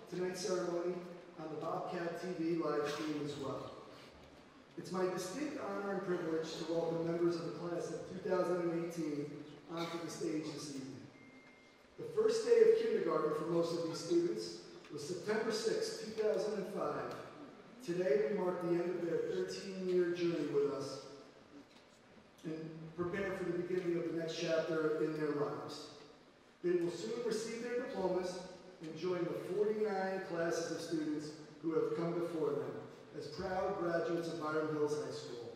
tonight's ceremony on the Bobcat TV Livestream as well. It's my distinct honor and privilege to welcome members of the class of 2018 onto the stage this evening. The first day of kindergarten for most of these students was September 6, 2005. Today we mark the end of their 13-year journey with us and prepare for the beginning of the next chapter in their lives. They will soon receive their diplomas and join the 49 classes of students who have come before them as proud graduates of Byram Hills High School.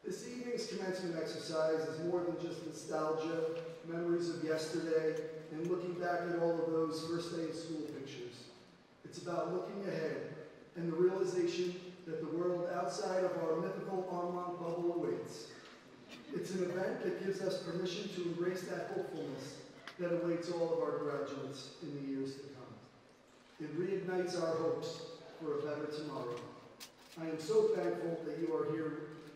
This evening's commencement exercise is more than just nostalgia, memories of yesterday, and looking back at all of those first day of school pictures. It's about looking ahead and the realization that the world outside of our mythical online bubble awaits. It's an event that gives us permission to embrace that hopefulness that awaits all of our graduates in the years to come. It reignites our hopes for a better tomorrow. I am so thankful that you are here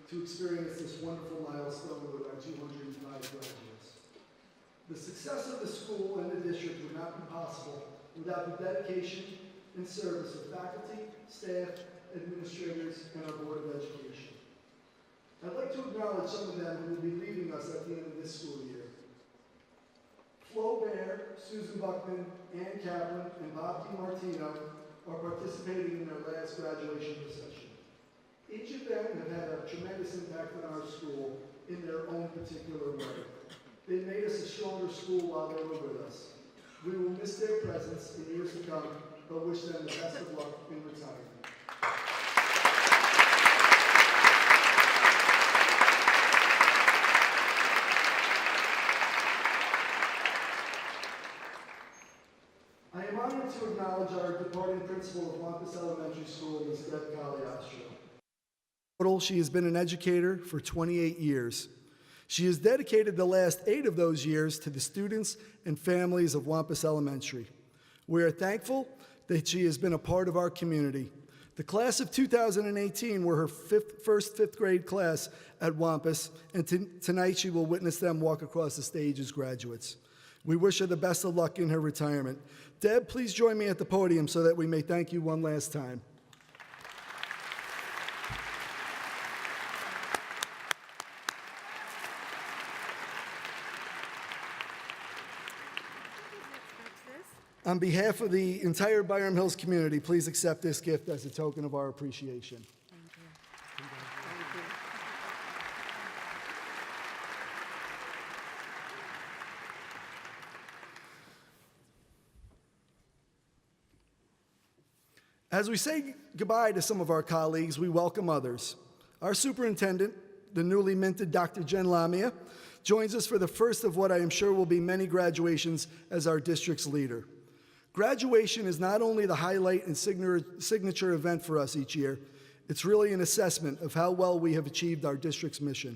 to experience this wonderful milestone with our 205 graduates. The success of the school and the district would not be possible without the dedication and service of faculty, staff, administrators, and our Board of Education. I'd like to acknowledge some of them who will be leaving us at the end of this school year. Susan Buckman, Ann Kaplan, and Bob DiMartino are participating in their last graduation procession. Each of them have had a tremendous impact on our school in their own particular way. They made us a stronger school while they were with us. We will miss their presence in years to come, but wish them the best of luck in retirement. I am honored to acknowledge our departing principal of Wampus Elementary School, Ms. Deb Cagliostro. She has been an educator for 28 years. She has dedicated the last 8 of those years to the students and families of Wampus Elementary. We are thankful that she has been a part of our community. The class of 2018 were her first fifth grade class at Wampus, and tonight she will witness them walk across the stage as graduates. We wish her the best of luck in her retirement. Deb, please join me at the podium so that we may thank you one last time. On behalf of the entire Byram Hills community, please accept this gift as a token of our appreciation. Thank you. Thank you. As we say goodbye to some of our colleagues, we welcome others. Our superintendent, the newly minted Dr. Jen Lamia, joins us for the first of what I am sure will be many graduations as our district's leader. Graduation is not only the highlight and signature event for us each year, it's really an assessment of how well we have achieved our district's mission.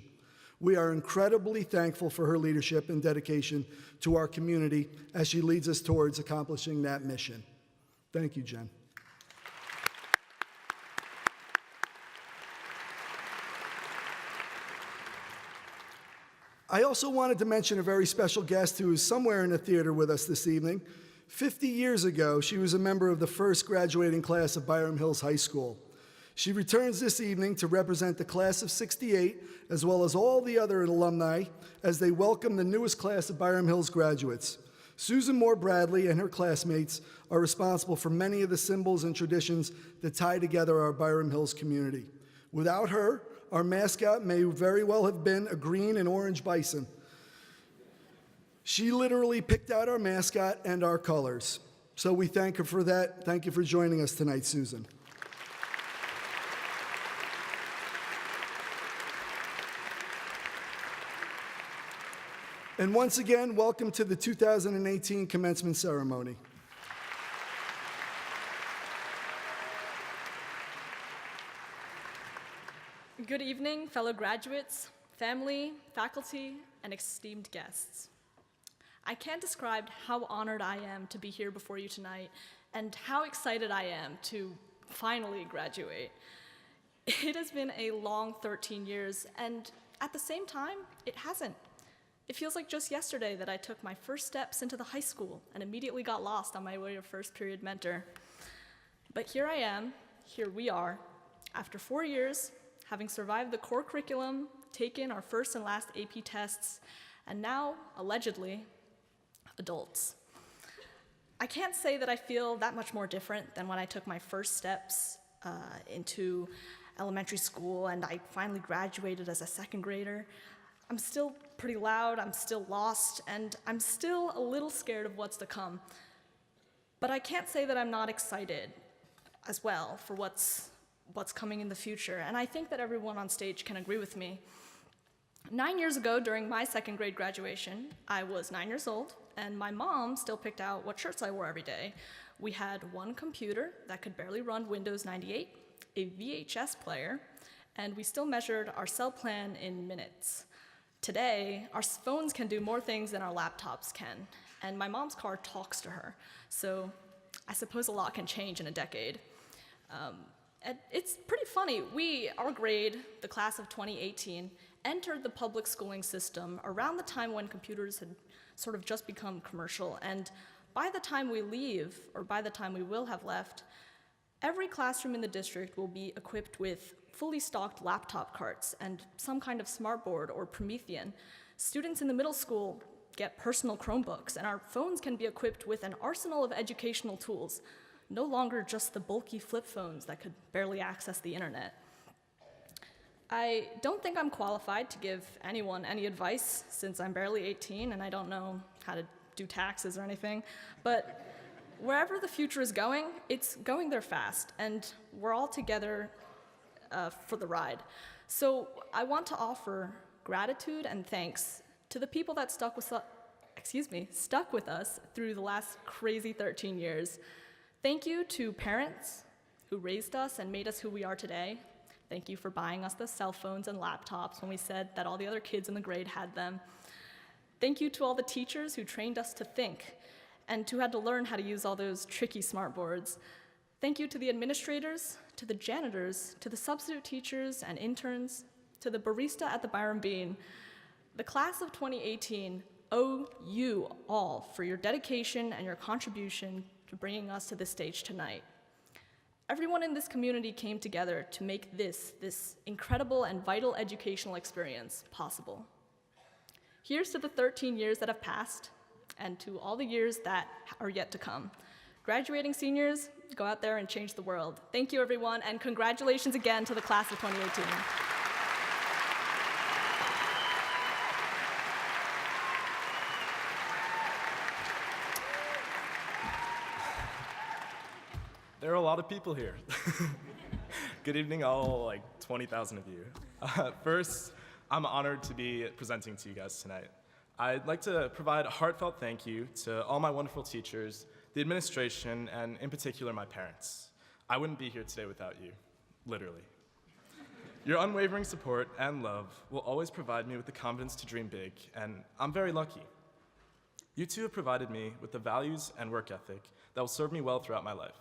We are incredibly thankful for her leadership and dedication to our community as she leads us towards accomplishing that mission. Thank you, Jen. I also wanted to mention a very special guest who is somewhere in the theater with us this evening. 50 years ago, she was a member of the first graduating class of Byram Hills High School. She returns this evening to represent the class of '68, as well as all the other alumni, as they welcome the newest class of Byram Hills graduates. Susan Moore Bradley and her classmates are responsible for many of the symbols and traditions that tie together our Byram Hills community. Without her, our mascot may very well have been a green and orange bison. She literally picked out our mascot and our colors. So we thank her for that. Thank you for joining us tonight, Susan. And once again, welcome to the 2018 commencement ceremony. Good evening, fellow graduates, family, faculty, and esteemed guests. I can't describe how honored I am to be here before you tonight and how excited I am to finally graduate. It has been a long 13 years, and at the same time, it hasn't. It feels like just yesterday that I took my first steps into the high school and immediately got lost on my way to first period mentor. But here I am, here we are, after 4 years, having survived the core curriculum, taken our first and last AP tests, and now, allegedly, adults. I can't say that I feel that much more different than when I took my first steps into elementary school and I finally graduated as a second grader. I'm still pretty loud, I'm still lost, and I'm still a little scared of what's to come. But I can't say that I'm not excited as well for what's coming in the future, and I think that everyone on stage can agree with me. 9 years ago, during my second grade graduation, I was 9 years old, and my mom still picked out what shirts I wore every day. We had one computer that could barely run Windows 98, a VHS player, and we still measured our cell plan in minutes. Today, our phones can do more things than our laptops can, and my mom's car talks to her, so I suppose a lot can change in a decade. It's pretty funny. Our grade, the class of 2018, entered the public schooling system around the time when computers had sort of just become commercial, and by the time we leave, or by the time we will have left, every classroom in the district will be equipped with fully stocked laptop carts and some kind of smartboard or Promethean. Students in the middle school get personal Chromebooks, and our phones can be equipped with an arsenal of educational tools, no longer just the bulky flip phones that could barely access the internet. I don't think I'm qualified to give anyone any advice since I'm barely 18 and I don't know how to do taxes or anything, but wherever the future is going, it's going there fast, and we're all together for the ride. So I want to offer gratitude and thanks to the people that stuck with us through the last crazy 13 years. Thank you to parents who raised us and made us who we are today. Thank you for buying us the cell phones and laptops when we said that all the other kids in the grade had them. Thank you to all the teachers who trained us to think and who had to learn how to use all those tricky smart boards. Thank you to the administrators, to the janitors, to the substitute teachers and interns, to the barista at the Byram Bean. The class of 2018 owe you all for your dedication and your contribution to bringing us to this stage tonight. Everyone in this community came together to make this incredible and vital educational experience possible. Here's to the 13 years that have passed, and to all the years that are yet to come. Graduating seniors, go out there and change the world. Thank you, everyone, and congratulations again to the class of 2018. There are a lot of people here. Good evening, all 20,000 of you. First, I'm honored to be presenting to you guys tonight. I'd like to provide a heartfelt thank you to all my wonderful teachers, the administration, and in particular, my parents. I wouldn't be here today without you, literally. Your unwavering support and love will always provide me with the confidence to dream big, and I'm very lucky. You two have provided me with the values and work ethic that will serve me well throughout my life.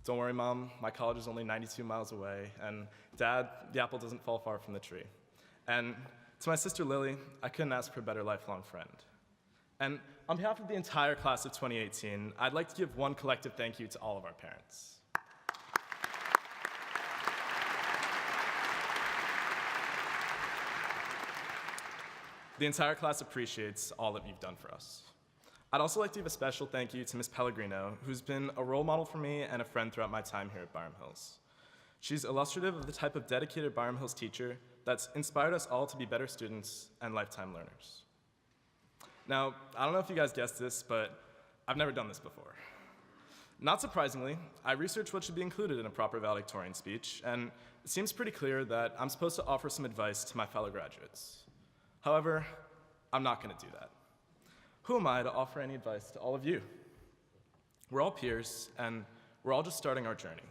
Don't worry, Mom, my college is only 92 miles away, and Dad, the apple doesn't fall far from the tree. And to my sister Lily, I couldn't ask for a better lifelong friend. And on behalf of the entire class of 2018, I'd like to give one collective thank you to all of our parents. The entire class appreciates all that you've done for us. I'd also like to give a special thank you to Ms. Pellegrino, who's been a role model for me and a friend throughout my time here at Byram Hills. She's illustrative of the type of dedicated Byram Hills teacher that's inspired us all to be better students and lifetime learners. Now, I don't know if you guys guessed this, but I've never done this before. Not surprisingly, I researched what should be included in a proper valedictorian speech, and it seems pretty clear that I'm supposed to offer some advice to my fellow graduates. However, I'm not going to do that. Who am I to offer any advice to all of you? We're all peers, and we're all just starting our journey.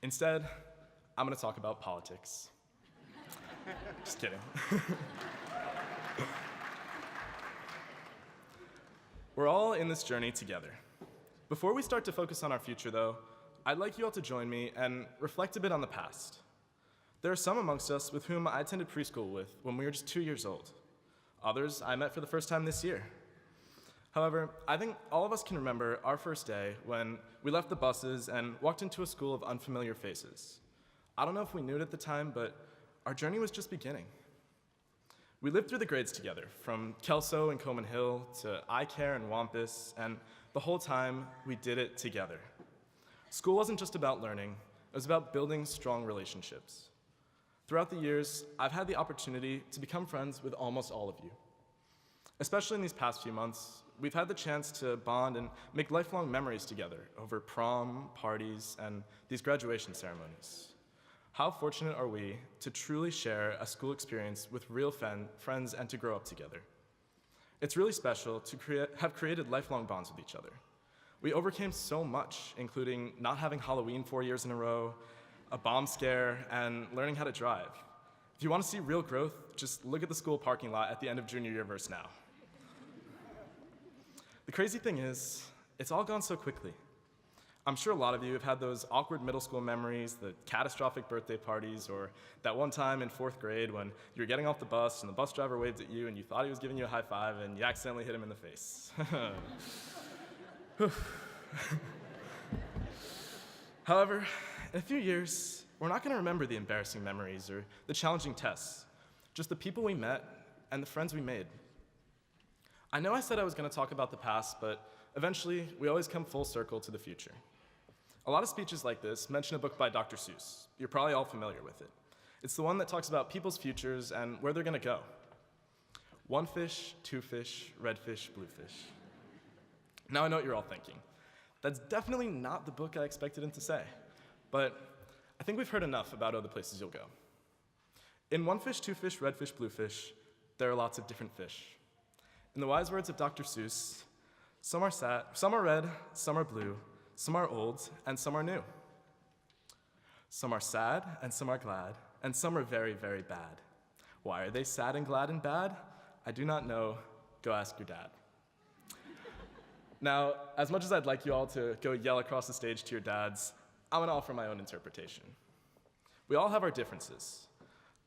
Instead, I'm going to talk about politics. Just kidding. We're all in this journey together. Before we start to focus on our future, though, I'd like you all to join me and reflect a bit on the past. There are some amongst us with whom I attended preschool with when we were just 2 years old. Others I met for the first time this year. However, I think all of us can remember our first day when we left the buses and walked into a school of unfamiliar faces. I don't know if we knew it at the time, but our journey was just beginning. We lived through the grades together, from Kelso and Coman Hill to iCare and Wampus, and the whole time we did it together. School wasn't just about learning, it was about building strong relationships. Throughout the years, I've had the opportunity to become friends with almost all of you. Especially in these past few months, we've had the chance to bond and make lifelong memories together over prom, parties, and these graduation ceremonies. How fortunate are we to truly share a school experience with real friends and to grow up together. It's really special to have created lifelong bonds with each other. We overcame so much, including not having Halloween 4 years in a row, a bomb scare, and learning how to drive. If you want to see real growth, just look at the school parking lot at the end of junior year versus now. The crazy thing is, it's all gone so quickly. I'm sure a lot of you have had those awkward middle school memories, the catastrophic birthday parties, or that one time in 4th grade when you were getting off the bus and the bus driver waved at you and you thought he was giving you a high five and you accidentally hit him in the face. However, in a few years, we're not going to remember the embarrassing memories or the challenging tests, just the people we met and the friends we made. I know I said I was going to talk about the past, but eventually we always come full circle to the future. A lot of speeches like this mention a book by Dr. Seuss. You're probably all familiar with it. It's the one that talks about people's futures and where they're going to go. One fish, two fish, red fish, blue fish. Now I know what you're all thinking. That's definitely not the book I expected him to say, but I think we've heard enough about other places you'll go. In One Fish, Two Fish, Red Fish, Blue Fish, there are lots of different fish. In the wise words of Dr. Seuss, some are sad, some are red, some are blue, some are old, and some are new. Some are sad, and some are glad, and some are very, very bad. Why are they sad and glad and bad? I do not know. Go ask your dad. Now, as much as I'd like you all to go yell across the stage to your dads, I'm gonna offer my own interpretation. We all have our differences.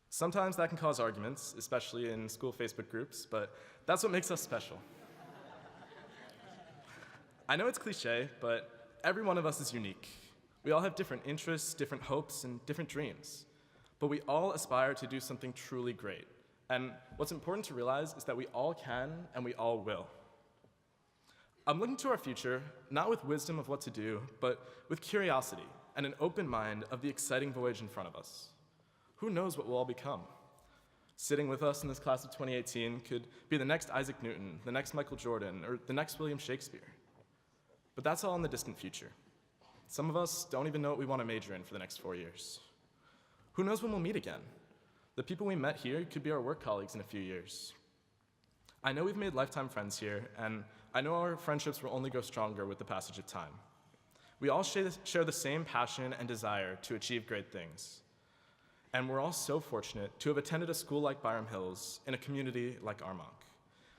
Sometimes that can cause arguments, especially in school Facebook groups, but that's what makes us special. I know it's cliche, but every one of us is unique. We all have different interests, different hopes, and different dreams. But we all aspire to do something truly great. And what's important to realize is that we all can and we all will. I'm looking to our future, not with wisdom of what to do, but with curiosity and an open mind of the exciting voyage in front of us. Who knows what we'll all become? Sitting with us in this class of 2018 could be the next Isaac Newton, the next Michael Jordan, or the next William Shakespeare. But that's all in the distant future. Some of us don't even know what we want to major in for the next 4 years. Who knows when we'll meet again? The people we met here could be our work colleagues in a few years. I know we've made lifetime friends here, and I know our friendships will only grow stronger with the passage of time. We all share the same passion and desire to achieve great things. And we're all so fortunate to have attended a school like Byram Hills in a community like Armonk.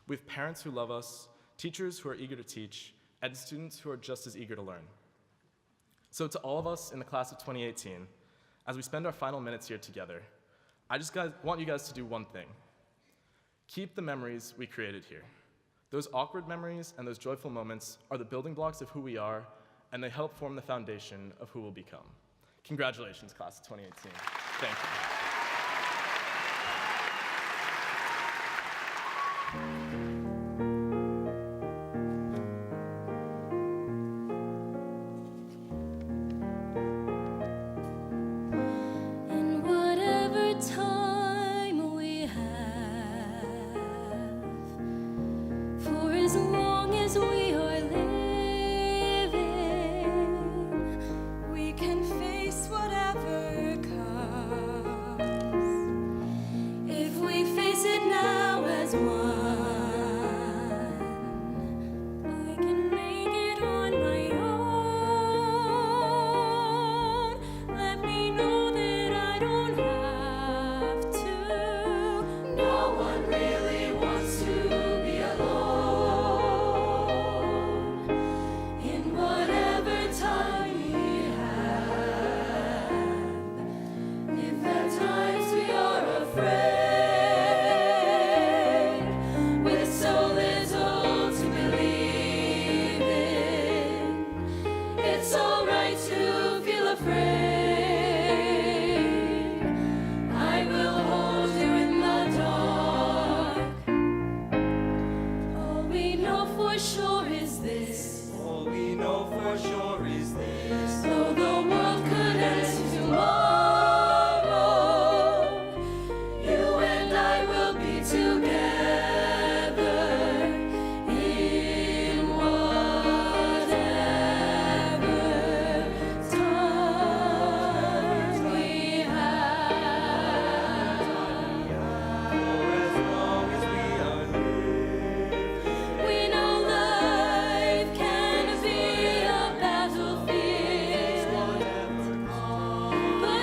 We have parents who love us, teachers who are eager to teach, and students who are just as eager to learn. So to all of us in the class of 2018, as we spend our final minutes here together, I just want you guys to do one thing. Keep the memories we created here. Those awkward memories and those joyful moments are the building blocks of who we are, and they help form the foundation of who we'll become. Congratulations, class of 2018. Thank you. But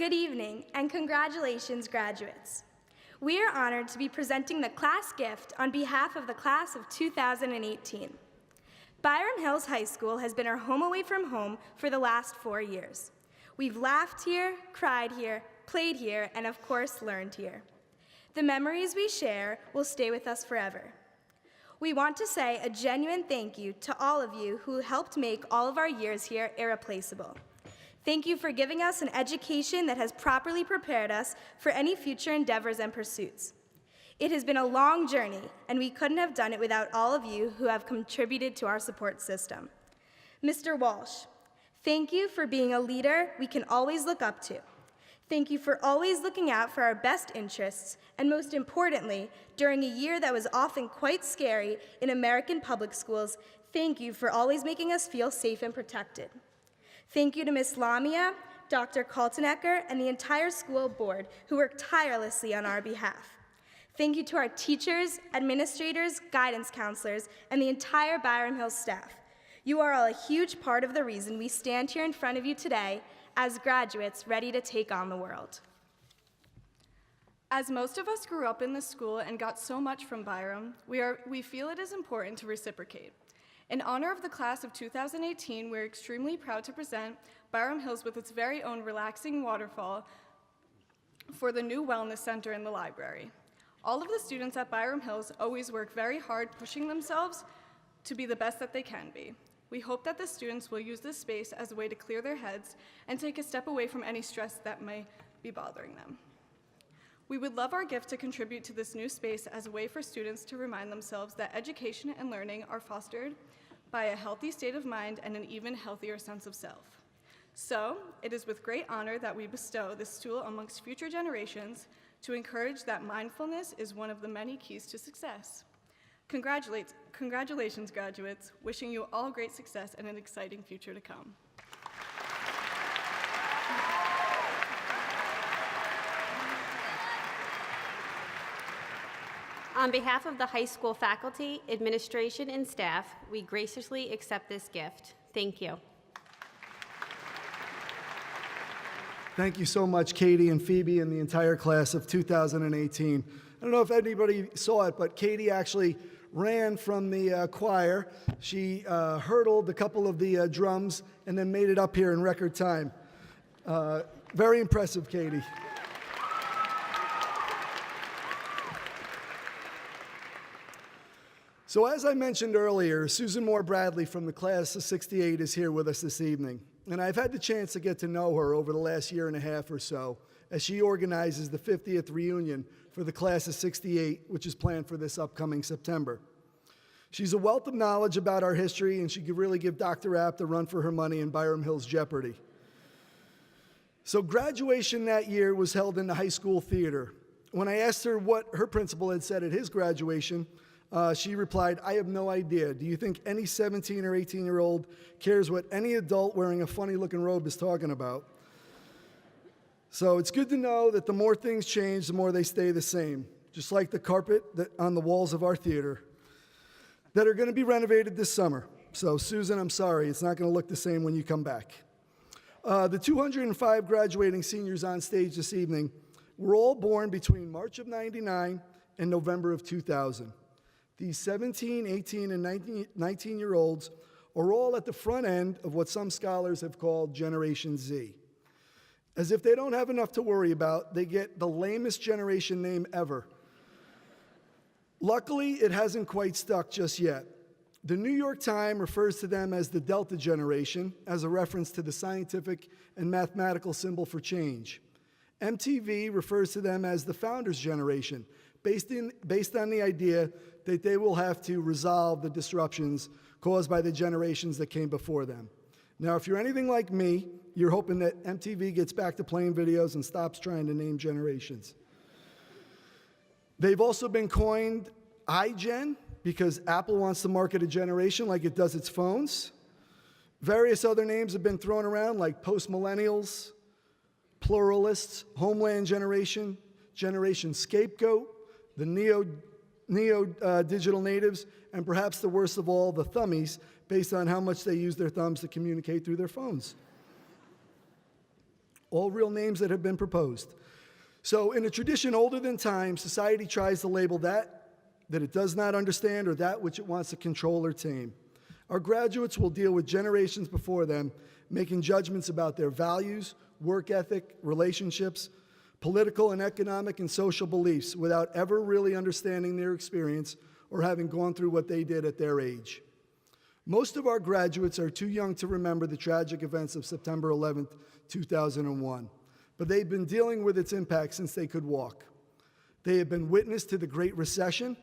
Good evening, and congratulations, graduates. We are honored to be presenting the class gift on behalf of the class of 2018. Byram Hills High School has been our home away from home for the last 4 years. We've laughed here, cried here, played here, and of course, learned here. The memories we share will stay with us forever. We want to say a genuine thank you to all of you who helped make all of our years here irreplaceable. Thank you for giving us an education that has properly prepared us for any future endeavors and pursuits. It has been a long journey, and we couldn't have done it without all of you who have contributed to our support system. Mr. Walsh, thank you for being a leader we can always look up to. Thank you for always looking out for our best interests, and most importantly, during a year that was often quite scary in American public schools, thank you for always making us feel safe and protected. Thank you to Ms. Lamia, Dr. Kaltenecker, and the entire school board who worked tirelessly on our behalf. Thank you to our teachers, administrators, guidance counselors, and the entire Byram Hills staff. You are all a huge part of the reason we stand here in front of you today as graduates ready to take on the world. As most of us grew up in this school and got so much from Byram, we feel it is important to reciprocate. In honor of the class of 2018, we're extremely proud to present Byram Hills with its very own relaxing waterfall for the new wellness center in the library. All of the students at Byram Hills always work very hard, pushing themselves to be the best that they can be. We hope that the students will use this space as a way to clear their heads and take a step away from any stress that may be bothering them. We would love our gift to contribute to this new space as a way for students to remind themselves that education and learning are fostered by a healthy state of mind and an even healthier sense of self. So, it is with great honor that we bestow this stool amongst future generations to encourage that mindfulness is one of the many keys to success. Congratulations, graduates. Wishing you all great success and an exciting future to come. On behalf of the high school faculty, administration, and staff, we graciously accept this gift. Thank you. Thank you so much, Katie and Phoebe and the entire class of 2018. I don't know if anybody saw it, but Katie actually ran from the choir. She hurdled a couple of the drums and then made it up here in record time. Very impressive, Katie. So as I mentioned earlier, Susan Moore Bradley from the class of 68 is here with us this evening. And I've had the chance to get to know her over the last year and a half or so as she organizes the 50th reunion for the class of 68, which is planned for this upcoming September. She's a wealth of knowledge about our history, and she could really give Dr. Apt a run for her money in Byram Hills Jeopardy. So graduation that year was held in the high school theater. When I asked her what her principal had said at his graduation, she replied, "I have no idea. Do you think any 17 or 18-year-old cares what any adult wearing a funny-looking robe is talking about?" So it's good to know that the more things change, the more they stay the same, just like the carpet on the walls of our theater that are going to be renovated this summer. So, Susan, I'm sorry, it's not going to look the same when you come back. The 205 graduating seniors on stage this evening were all born between March of '99 and November of 2000. These 17, 18, and 19-year-olds are all at the front end of what some scholars have called Generation Z. As if they don't have enough to worry about, they get the lamest generation name ever. Luckily, it hasn't quite stuck just yet. The New York Times refers to them as the Delta generation, as a reference to the scientific and mathematical symbol for change. MTV refers to them as the Founders generation, based on the idea that they will have to resolve the disruptions caused by the generations that came before them. Now, if you're anything like me, you're hoping that MTV gets back to playing videos and stops trying to name generations. They've also been coined iGen because Apple wants to market a generation like it does its phones. Various other names have been thrown around like post-millennials, pluralists, homeland generation, generation scapegoat, the neo-digital natives, and perhaps the worst of all, the thummies, based on how much they use their thumbs to communicate through their phones. all real names that have been proposed. So in a tradition older than time, society tries to label that it does not understand or that which it wants to control or tame. Our graduates will deal with generations before them, making judgments about their values, work ethic, relationships, political and economic and social beliefs without ever really understanding their experience or having gone through what they did at their age. Most of our graduates are too young to remember the tragic events of September 11th, 2001, but they've been dealing with its impact since they could walk. They have been witness to the Great Recession,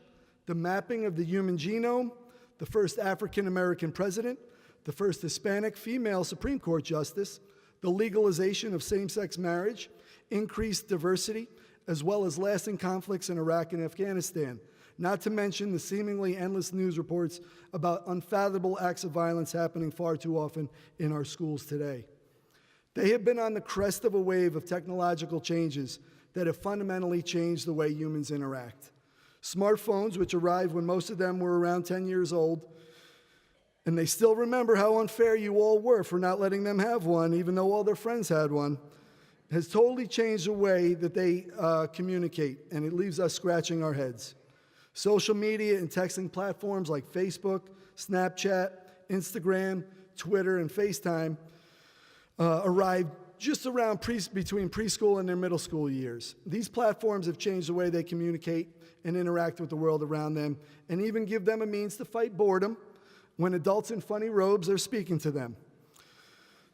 the mapping of the human genome, the first African-American president, the first Hispanic female Supreme Court justice, the legalization of same-sex marriage, increased diversity, as well as lasting conflicts in Iraq and Afghanistan, not to mention the seemingly endless news reports about unfathomable acts of violence happening far too often in our schools today. They have been on the crest of a wave of technological changes that have fundamentally changed the way humans interact. Smartphones, which arrived when most of them were around 10 years old, and they still remember how unfair you all were for not letting them have one, even though all their friends had one, has totally changed the way that they communicate, and it leaves us scratching our heads. Social media and texting platforms like Facebook, Snapchat, Instagram, Twitter, and FaceTime arrived just around between preschool and their middle school years. These platforms have changed the way they communicate and interact with the world around them, and even give them a means to fight boredom when adults in funny robes are speaking to them.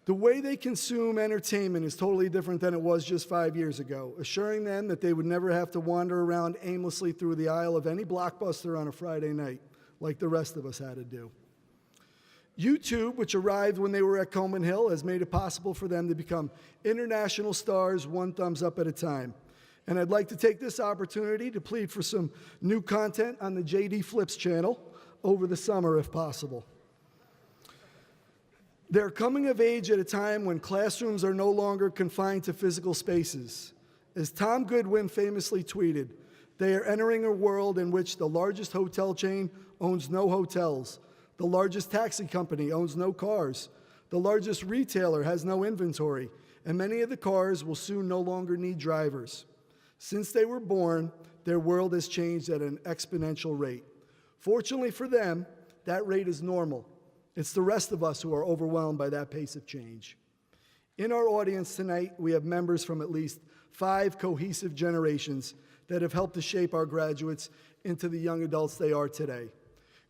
The way they consume entertainment is totally different than it was just 5 years ago, assuring them that they would never have to wander around aimlessly through the aisle of any Blockbuster on a Friday night, like the rest of us had to do. YouTube, which arrived when they were at Coleman Hill, has made it possible for them to become international stars one thumbs up at a time. And I'd like to take this opportunity to plead for some new content on the JD Flips channel over the summer, if possible. They're coming of age at a time when classrooms are no longer confined to physical spaces. As Tom Goodwin famously tweeted, they are entering a world in which the largest hotel chain owns no hotels, the largest taxi company owns no cars, the largest retailer has no inventory, and many of the cars will soon no longer need drivers. Since they were born, their world has changed at an exponential rate. Fortunately for them, that rate is normal. It's the rest of us who are overwhelmed by that pace of change. In our audience tonight, we have members from at least 5 cohesive generations that have helped to shape our graduates into the young adults they are today.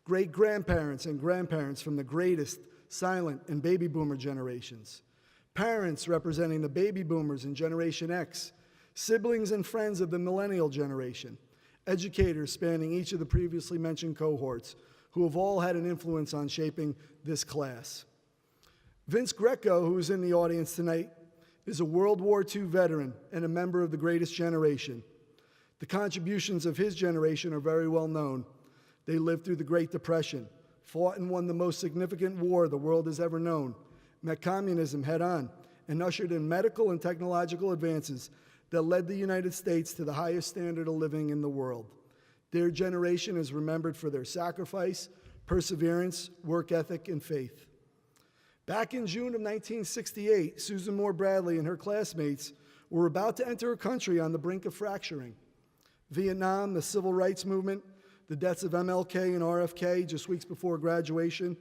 Great-grandparents and grandparents from the greatest, silent, and baby boomer generations. Parents representing the baby boomers and Generation X. Siblings and friends of the millennial generation. Educators spanning each of the previously mentioned cohorts, who have all had an influence on shaping this class. Vince Greco, who is in the audience tonight, is a World War II veteran and a member of the greatest generation. The contributions of his generation are very well known. They lived through the Great Depression, fought and won the most significant war the world has ever known, met communism head on, and ushered in medical and technological advances that led the United States to the highest standard of living in the world. Their generation is remembered for their sacrifice, perseverance, work ethic, and faith. Back in June of 1968, Susan Moore Bradley and her classmates were about to enter a country on the brink of fracturing. Vietnam, the civil rights movement, the deaths of MLK and RFK just weeks before graduation,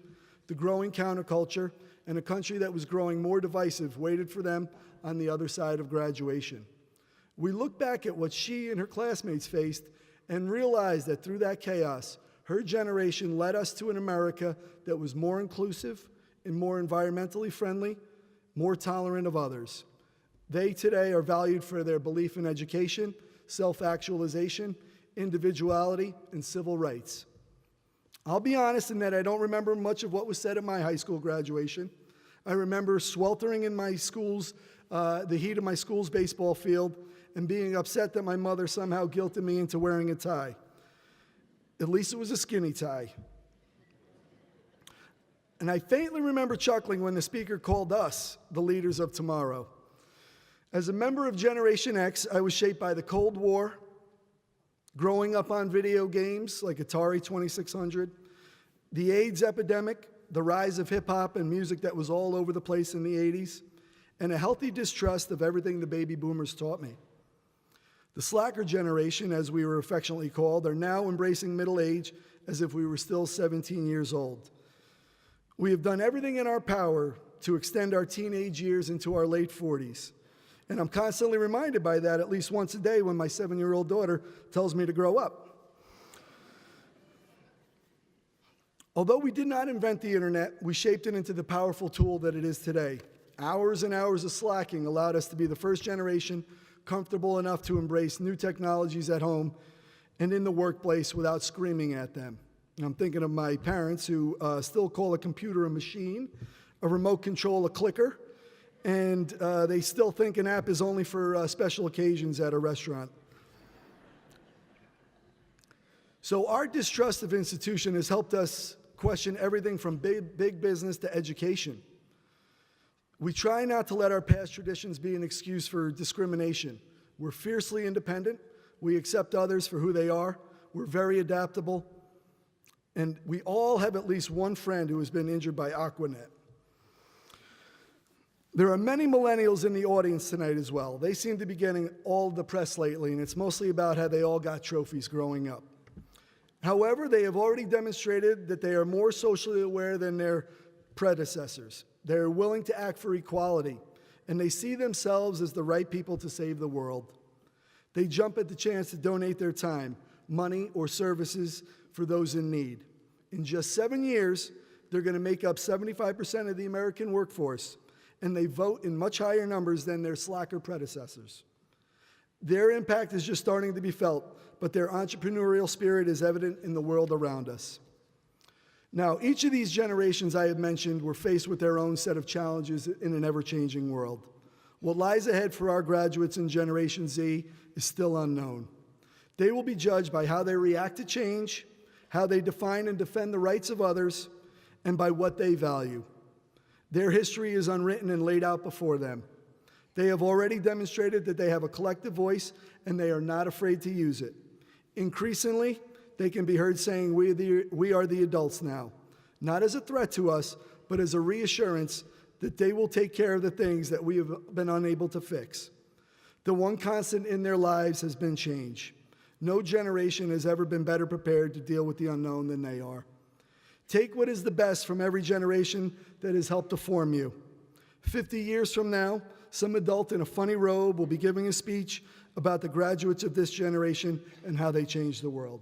the growing counterculture, and a country that was growing more divisive waited for them on the other side of graduation. We look back at what she and her classmates faced and realized that through that chaos, her generation led us to an America that was more inclusive and more environmentally friendly, more tolerant of others. They today are valued for their belief in education, self-actualization, individuality, and civil rights. I'll be honest in that I don't remember much of what was said at my high school graduation. I remember sweltering in my school's, the heat of my school's baseball field and being upset that my mother somehow guilted me into wearing a tie. At least it was a skinny tie. And I faintly remember chuckling when the speaker called us the leaders of tomorrow. As a member of Generation X, I was shaped by the Cold War, growing up on video games like Atari 2600, the AIDS epidemic, the rise of hip-hop and music that was all over the place in the 80s, and a healthy distrust of everything the baby boomers taught me. The slacker generation, as we were affectionately called, are now embracing middle age as if we were still 17 years old. We have done everything in our power to extend our teenage years into our late 40s. And I'm constantly reminded by that at least once a day when my 7-year-old daughter tells me to grow up. Although we did not invent the internet, we shaped it into the powerful tool that it is today. Hours and hours of slacking allowed us to be the first generation comfortable enough to embrace new technologies at home and in the workplace without screaming at them. And I'm thinking of my parents who still call a computer a machine, a remote control a clicker, and they still think an app is only for special occasions at a restaurant. So our distrust of institution has helped us question everything from big business to education. We try not to let our past traditions be an excuse for discrimination. We're fiercely independent. We accept others for who they are. We're very adaptable. And we all have at least one friend who has been injured by Aquanet. There are many millennials in the audience tonight as well. They seem to be getting all the press lately, and it's mostly about how they all got trophies growing up. However, they have already demonstrated that they are more socially aware than their predecessors. They are willing to act for equality, and they see themselves as the right people to save the world. They jump at the chance to donate their time, money, or services for those in need. In just 7 years, they're going to make up 75% of the American workforce, and they vote in much higher numbers than their slacker predecessors. Their impact is just starting to be felt, but their entrepreneurial spirit is evident in the world around us. Now, each of these generations I have mentioned were faced with their own set of challenges in an ever-changing world. What lies ahead for our graduates in Generation Z is still unknown. They will be judged by how they react to change, how they define and defend the rights of others, and by what they value. Their history is unwritten and laid out before them. They have already demonstrated that they have a collective voice, and they are not afraid to use it. Increasingly, they can be heard saying, we are the adults now, not as a threat to us, but as a reassurance that they will take care of the things that we have been unable to fix. The one constant in their lives has been change. No generation has ever been better prepared to deal with the unknown than they are. Take what is the best from every generation that has helped to form you. 50 years from now, some adult in a funny robe will be giving a speech about the graduates of this generation and how they changed the world.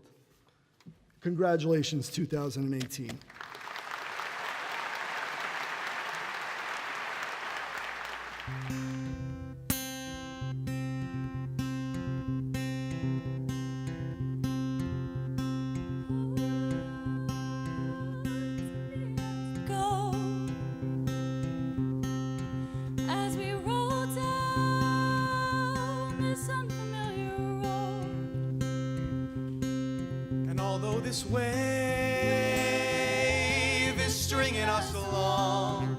Congratulations, 2018. This wave is stringing us along.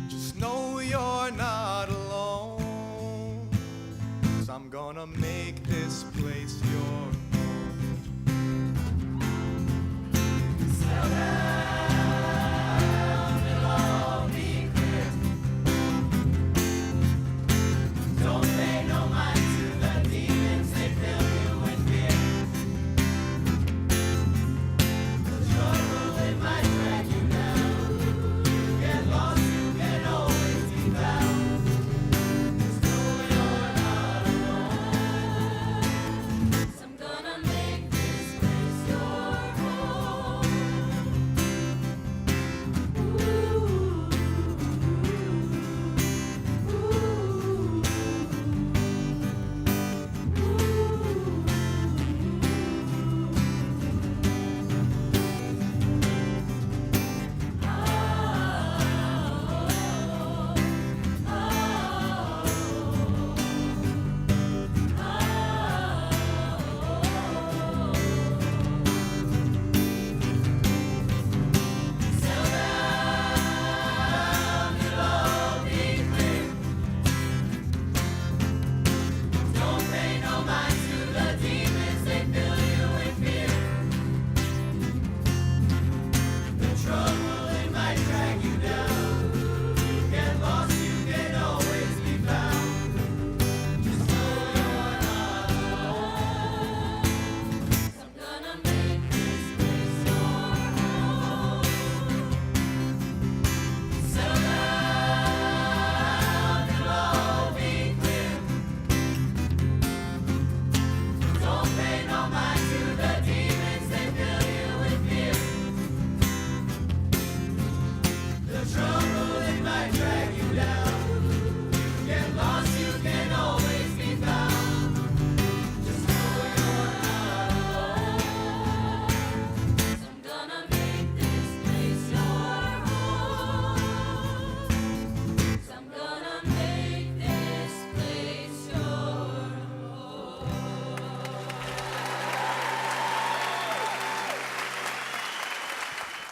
Just know you're not alone, 'cause I'm gonna make this place your home. Slow down, it'll all be clear. Don't pay no mind to the demons, they fill you with fear. It might drag you down.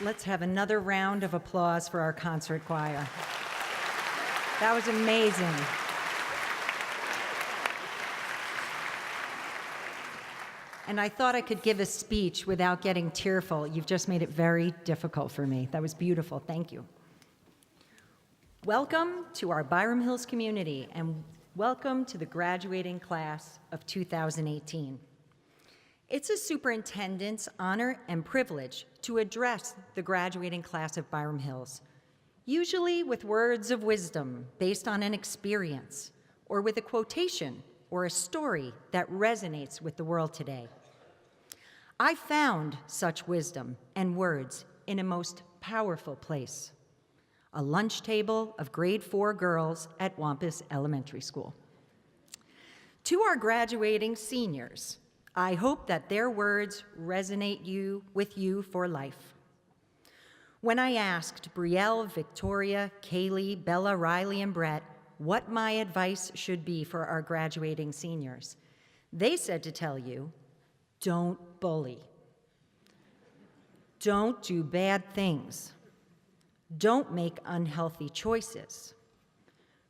Let's have another round of applause for our concert choir. That was amazing. And I thought I could give a speech without getting tearful. You've just made it very difficult for me. That was beautiful. Thank you. Welcome to our Byram Hills community, and welcome to the graduating class of 2018. It's a superintendent's honor and privilege to address the graduating class of Byram Hills, usually with words of wisdom based on an experience, or with a quotation or a story that resonates with the world today. I found such wisdom and words in a most powerful place, a lunch table of grade 4 girls at Wampus Elementary School. To our graduating seniors, I hope that their words resonate with you for life. When I asked Brielle, Victoria, Kaylee, Bella, Riley, and Brett what my advice should be for our graduating seniors, they said to tell you, don't bully. Don't do bad things. Don't make unhealthy choices.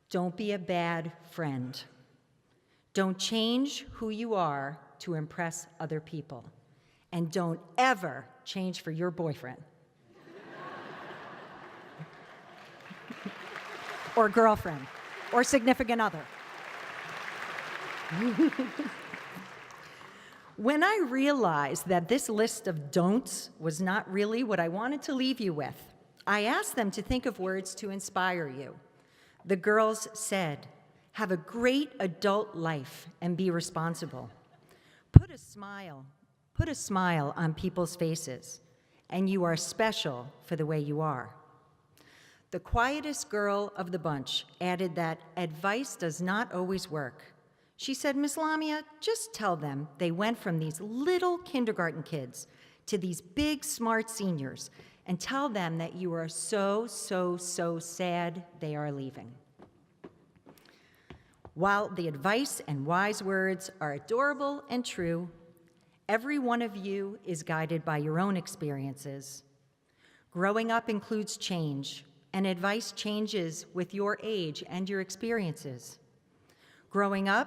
Don't be a bad friend. Don't change who you are to impress other people. And don't ever change for your boyfriend. Or girlfriend, or significant other. When I realized that this list of don'ts was not really what I wanted to leave you with, I asked them to think of words to inspire you. The girls said, have a great adult life and be responsible. Put a smile on people's faces, and you are special for the way you are. The quietest girl of the bunch added that advice does not always work. She said, Miss Lamia, just tell them they went from these little kindergarten kids to these big, smart seniors, and tell them that you are so, so, so sad they are leaving. While the advice and wise words are adorable and true, every one of you is guided by your own experiences. Growing up includes change, and advice changes with your age and your experiences. Growing up,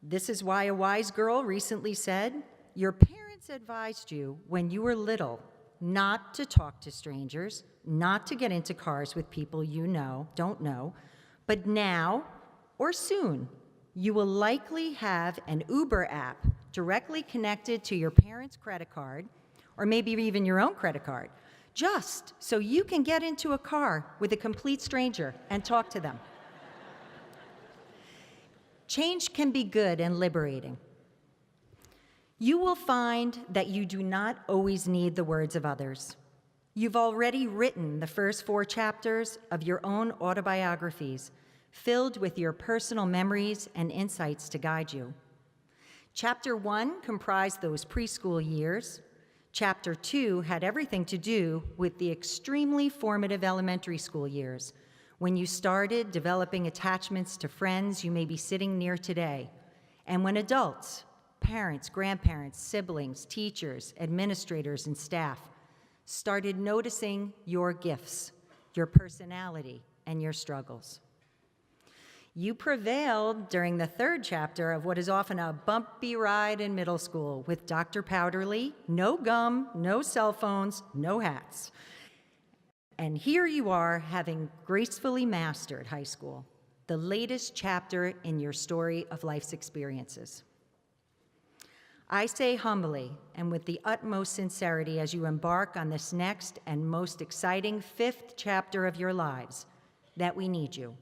this is why a wise girl recently said, your parents advised you when you were little not to talk to strangers, not to get into cars with people you don't know, but now, or soon, you will likely have an Uber app directly connected to your parents' credit card, or maybe even your own credit card, just so you can get into a car with a complete stranger and talk to them. Change can be good and liberating. You will find that you do not always need the words of others. You've already written the first 4 chapters of your own autobiographies, filled with your personal memories and insights to guide you. Chapter 1 comprised those preschool years. Chapter 2 had everything to do with the extremely formative elementary school years, when you started developing attachments to friends you may be sitting near today, and when adults, parents, grandparents, siblings, teachers, administrators, and staff started noticing your gifts, your personality, and your struggles. You prevailed during the 3rd chapter of what is often a bumpy ride in middle school with Dr. Powderly, no gum, no cell phones, no hats. And here you are having gracefully mastered high school, the latest chapter in your story of life's experiences. I say humbly and with the utmost sincerity as you embark on this next and most exciting 5th chapter of your lives, that we need you.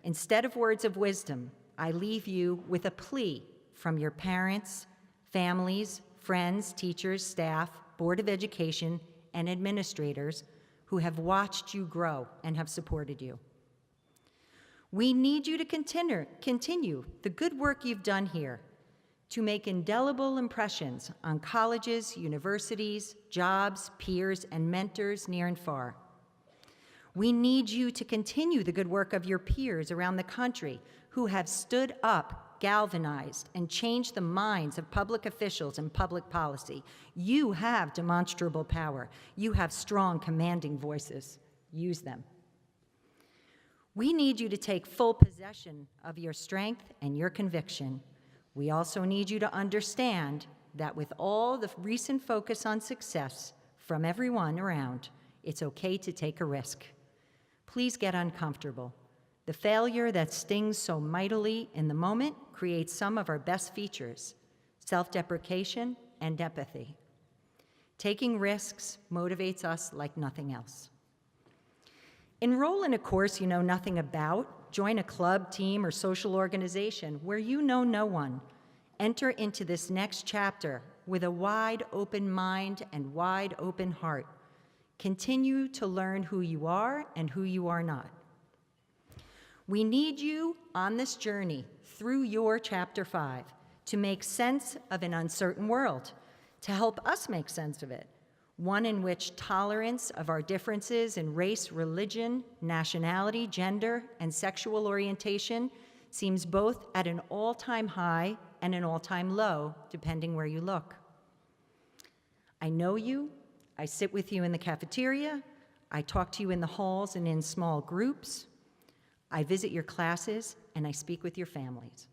Instead of words of wisdom, I leave you with a plea from your parents, families, friends, teachers, staff, Board of Education, and administrators who have watched you grow and have supported you. We need you to continue the good work you've done here to make indelible impressions on colleges, universities, jobs, peers, and mentors near and far. We need you to continue the good work of your peers around the country who have stood up galvanized, and changed the minds of public officials and public policy. You have demonstrable power. You have strong, commanding voices. Use them. We need you to take full possession of your strength and your conviction. We also need you to understand that with all the recent focus on success from everyone around, it's okay to take a risk. Please get uncomfortable. The failure that stings so mightily in the moment creates some of our best features: self-deprecation and empathy. Taking risks motivates us like nothing else. Enroll in a course you know nothing about. Join a club, team, or social organization where you know no one. Enter into this next chapter with a wide open mind and wide open heart. Continue to learn who you are and who you are not. We need you on this journey through your Chapter 5 to make sense of an uncertain world, to help us make sense of it, one in which tolerance of our differences in race, religion, nationality, gender, and sexual orientation seems both at an all-time high and an all-time low, depending where you look. I know you. I sit with you in the cafeteria. I talk to you in the halls and in small groups. I visit your classes, and I speak with your families.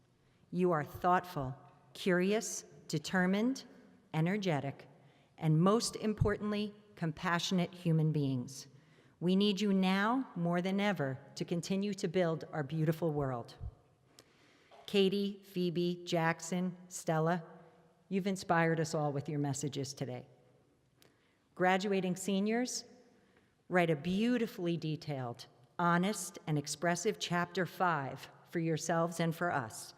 You are thoughtful, curious, determined, energetic, and most importantly, compassionate human beings. We need you now more than ever to continue to build our beautiful world. Katie, Phoebe, Jackson, Stella, you've inspired us all with your messages today. Graduating seniors, write a beautifully detailed, honest, and expressive Chapter 5 for yourselves and for us,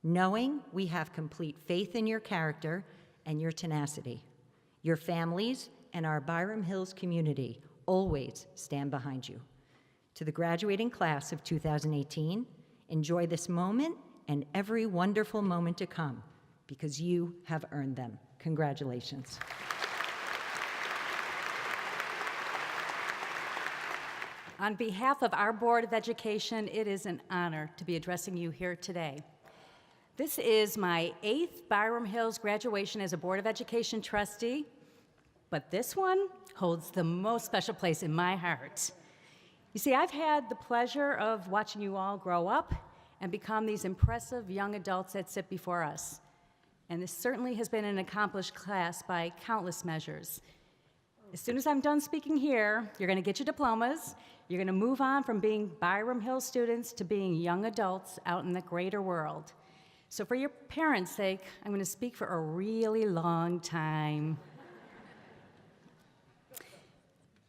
knowing we have complete faith in your character and your tenacity. Your families and our Byram Hills community always stand behind you. To the graduating class of 2018, enjoy this moment and every wonderful moment to come, because you have earned them. Congratulations. On behalf of our Board of Education, it is an honor to be addressing you here today. This is my 8th Byram Hills graduation as a Board of Education trustee, but this one holds the most special place in my heart. You see, I've had the pleasure of watching you all grow up and become these impressive young adults that sit before us. And this certainly has been an accomplished class by countless measures. As soon as I'm done speaking here, you're going to get your diplomas. You're going to move on from being Byram Hills students to being young adults out in the greater world. So for your parents' sake, I'm going to speak for a really long time.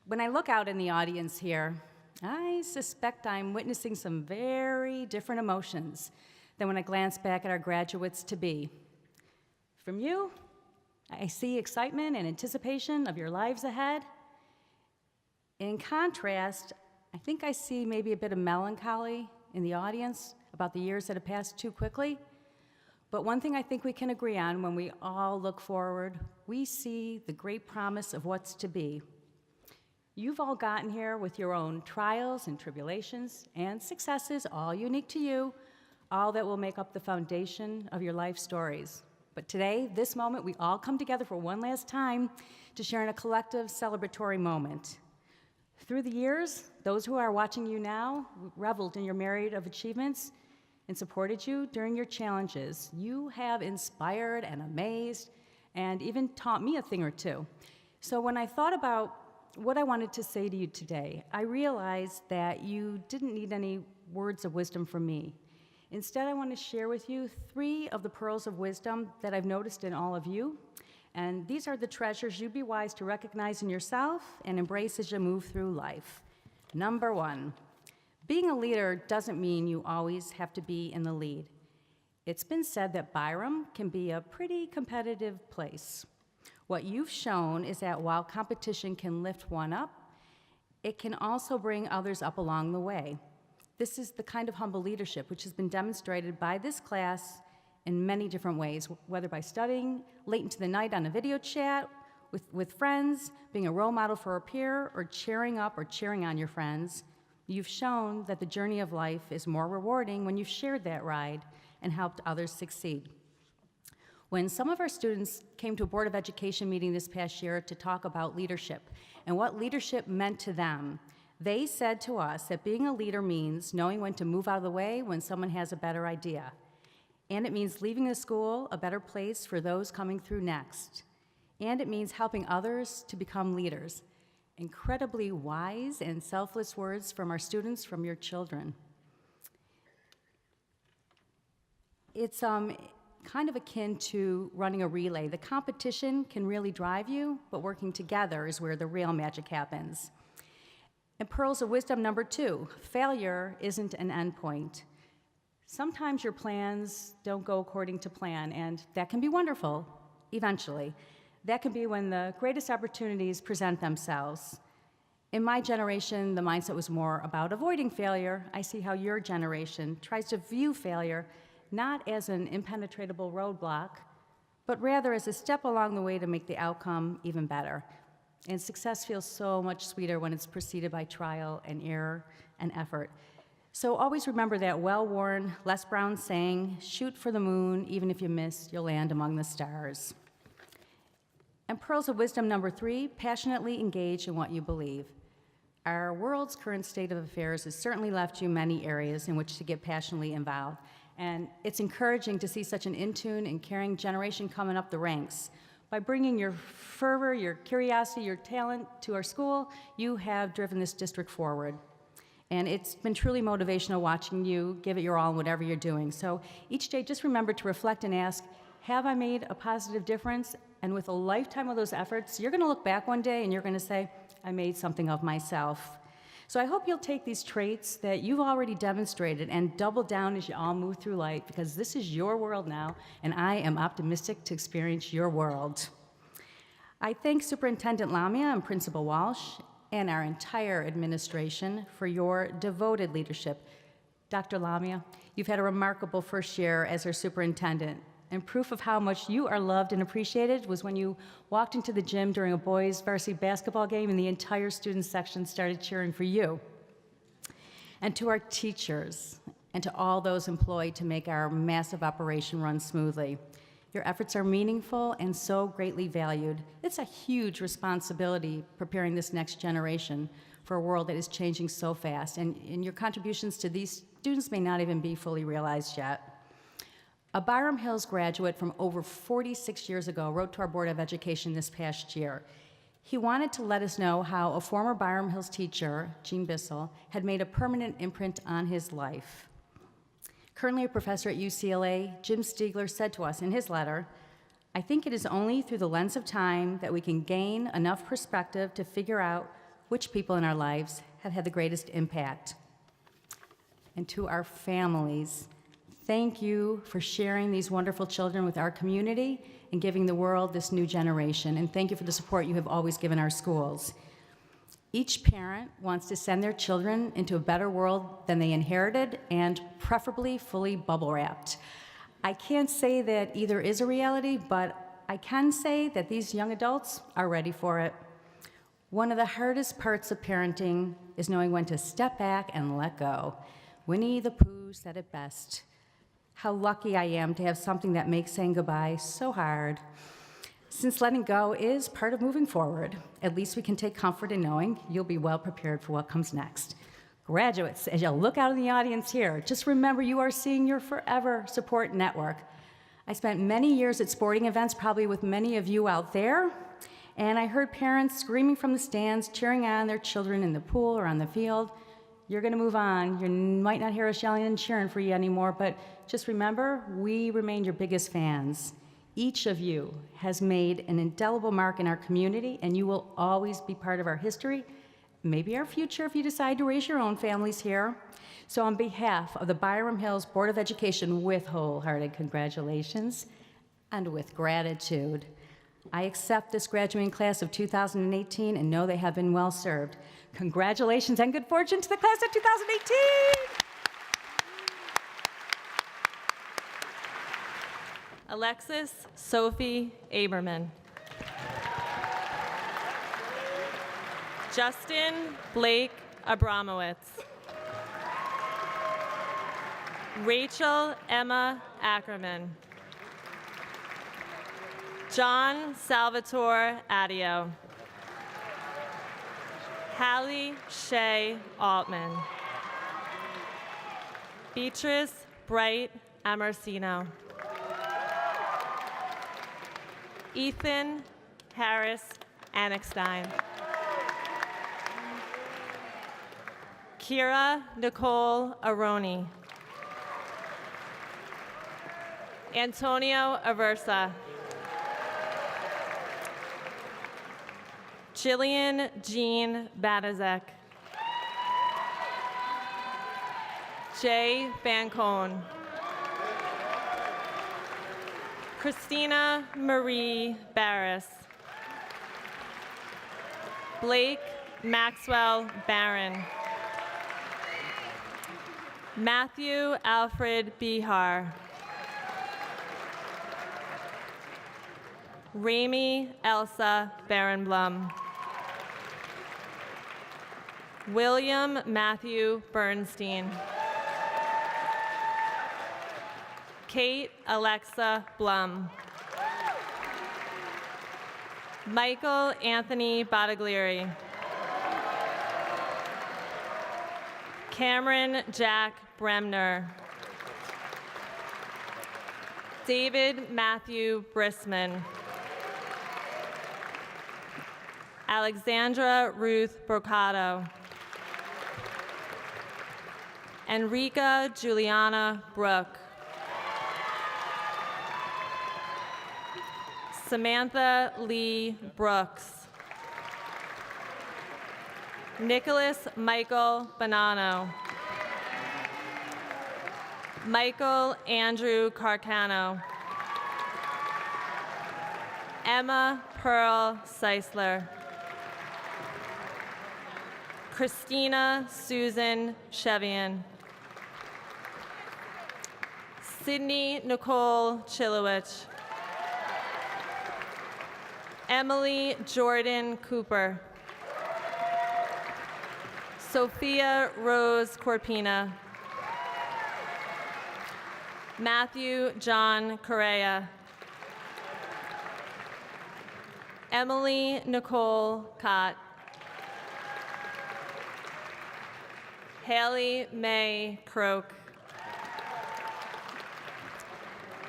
When I look out in the audience here, I suspect I'm witnessing some very different emotions than when I glance back at our graduates-to-be. From you, I see excitement and anticipation of your lives ahead. In contrast, I think I see maybe a bit of melancholy in the audience about the years that have passed too quickly. But one thing I think we can agree on when we all look forward, we see the great promise of what's to be. You've all gotten here with your own trials and tribulations and successes, all unique to you, all that will make up the foundation of your life stories. But today, this moment, we all come together for one last time to share in a collective celebratory moment. Through the years, those who are watching you now reveled in your myriad of achievements and supported you during your challenges. You have inspired and amazed and even taught me a thing or two. So when I thought about what I wanted to say to you today, I realized that you didn't need any words of wisdom from me. Instead, I want to share with you 3 of the pearls of wisdom that I've noticed in all of you. And these are the treasures you'd be wise to recognize in yourself and embrace as you move through life. Number 1, being a leader doesn't mean you always have to be in the lead. It's been said that Byram can be a pretty competitive place. What you've shown is that while competition can lift one up, it can also bring others up along the way. This is the kind of humble leadership which has been demonstrated by this class in many different ways, whether by studying late into the night on a video chat with friends, being a role model for a peer, or cheering up or cheering on your friends. You've shown that the journey of life is more rewarding when you've shared that ride and helped others succeed. When some of our students came to a Board of Education meeting this past year to talk about leadership and what leadership meant to them, they said to us that being a leader means knowing when to move out of the way when someone has a better idea. And it means leaving the school a better place for those coming through next. And it means helping others to become leaders. Incredibly wise and selfless words from our students, from your children. It's kind of akin to running a relay. The competition can really drive you, but working together is where the real magic happens. And pearls of wisdom number 2, failure isn't an endpoint. Sometimes your plans don't go according to plan, and that can be wonderful, eventually. That can be when the greatest opportunities present themselves. In my generation, the mindset was more about avoiding failure. I see how your generation tries to view failure not as an impenetrable roadblock, but rather as a step along the way to make the outcome even better. And success feels so much sweeter when it's preceded by trial and error and effort. So always remember that well-worn Les Brown saying, shoot for the moon, even if you miss, you'll land among the stars. And pearls of wisdom number 3, passionately engage in what you believe. Our world's current state of affairs has certainly left you many areas in which to get passionately involved. And it's encouraging to see such an in-tune and caring generation coming up the ranks. By bringing your fervor, your curiosity, your talent to our school, you have driven this district forward. And it's been truly motivational watching you give it your all in whatever you're doing. So each day, just remember to reflect and ask, have I made a positive difference? And with a lifetime of those efforts, you're gonna look back one day and you're gonna say, I made something of myself. So I hope you'll take these traits that you've already demonstrated and double down as you all move through life, because this is your world now, and I am optimistic to experience your world. I thank Superintendent Lamia and Principal Walsh and our entire administration for your devoted leadership. Dr. Lamia, you've had a remarkable first year as our superintendent. And proof of how much you are loved and appreciated was when you walked into the gym during a boys' varsity basketball game and the entire student section started cheering for you. And to our teachers and to all those employed to make our massive operation run smoothly. Your efforts are meaningful and so greatly valued. It's a huge responsibility preparing this next generation for a world that is changing so fast, and your contributions to these students may not even be fully realized yet. A Byram Hills graduate from over 46 years ago wrote to our Board of Education this past year. He wanted to let us know how a former Byram Hills teacher, Jean Bissell, had made a permanent imprint on his life. Currently a professor at UCLA, Jim Stiegler said to us in his letter, I think it is only through the lens of time that we can gain enough perspective to figure out which people in our lives have had the greatest impact. And to our families, thank you for sharing these wonderful children with our community and giving the world this new generation. And thank you for the support you have always given our schools. Each parent wants to send their children into a better world than they inherited, and preferably fully bubble wrapped. I can't say that either is a reality, but I can say that these young adults are ready for it. One of the hardest parts of parenting is knowing when to step back and let go. Winnie the Pooh said it best. How lucky I am to have something that makes saying goodbye so hard. Since letting go is part of moving forward, at least we can take comfort in knowing you'll be well prepared for what comes next. Graduates, as you look out in the audience here, just remember you are seeing your forever support network. I spent many years at sporting events, probably with many of you out there, and I heard parents screaming from the stands, cheering on their children in the pool or on the field. You're gonna move on. You might not hear us yelling and cheering for you anymore, but just remember, we remain your biggest fans. Each of you has made an indelible mark in our community, and you will always be part of our history, maybe our future if you decide to raise your own families here. So on behalf of the Byram Hills Board of Education, with wholehearted congratulations and with gratitude, I accept this graduating class of 2018 and know they have been well served. Congratulations and good fortune to the class of 2018! Alexis Sophie Aberman. Justin Blake Abramowitz. Rachel Emma Ackerman. John Salvatore Adio. Hallie Shea Altman. Beatrice Bright Amarcino. Ethan Harris Annickstein. Kira Nicole Aroni. Antonio Aversa. Jillian Jean Batazek. Jay Bancone. Christina Marie Barris. Blake Maxwell Barron. Matthew Alfred Bihar. Rami Elsa Barenblum. William Matthew Bernstein. Kate Alexa Blum. Michael Anthony Badaglieri. Cameron Jack Bremner. David Matthew Brisman. Alexandra Ruth Brocato. Enrica Juliana Brooke. Samantha Lee Brooks. Nicholas Michael Bonanno. Michael Andrew Carcano. Emma Pearl Seisler. Christina Susan Chevian. Sydney Nicole Chilowich. Emily Jordan Cooper. Sophia Rose Corpina. Matthew John Correa. Emily Nicole Cott. Haley May Croak.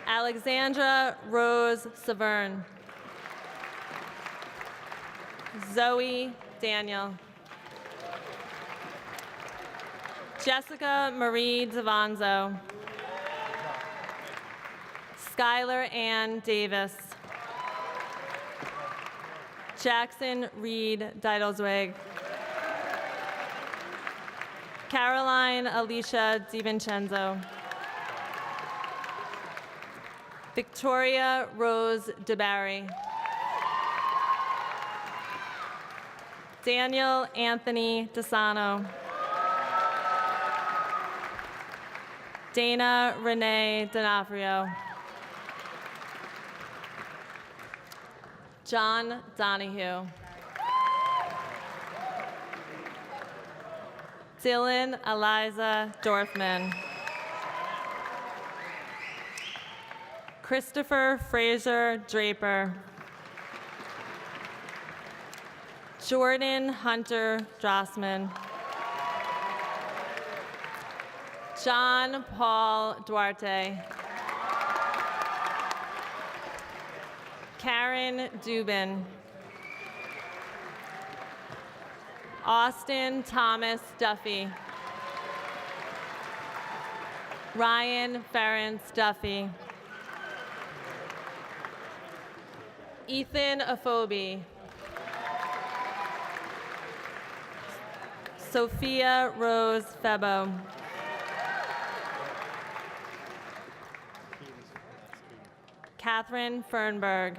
Alexandra Rose Severn. Zoe Daniel. Jessica Marie Devanzo. Skylar Ann Davis. Jackson Reed Deidelswig. Caroline Alicia DiVincenzo. Victoria Rose DeBarry. Daniel Anthony DeSano. Dana Renee D'Onofrio. John Donahue. Dylan Eliza Dorfman. Christopher Fraser Draper. Jordan Hunter Drossman. John Paul Duarte. Karen Dubin. Austin Thomas Duffy. Ryan Ference Duffy. Ethan Afobe. Sophia Rose Febo. Catherine Fernberg.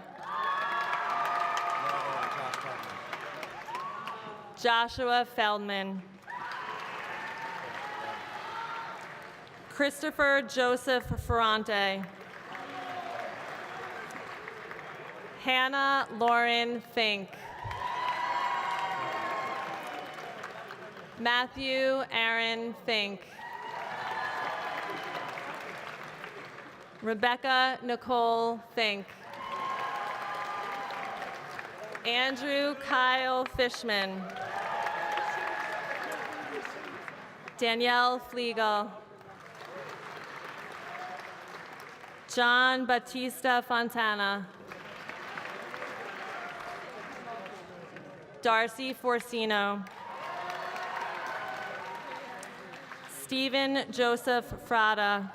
Joshua Feldman. Christopher Joseph Ferrante. Hannah Lauren Fink. Matthew Aaron Fink. Rebecca Nicole Fink. Andrew Kyle Fishman. Danielle Fliegel. John Batista Fontana. Darcy Forcino. Stephen Joseph Frada.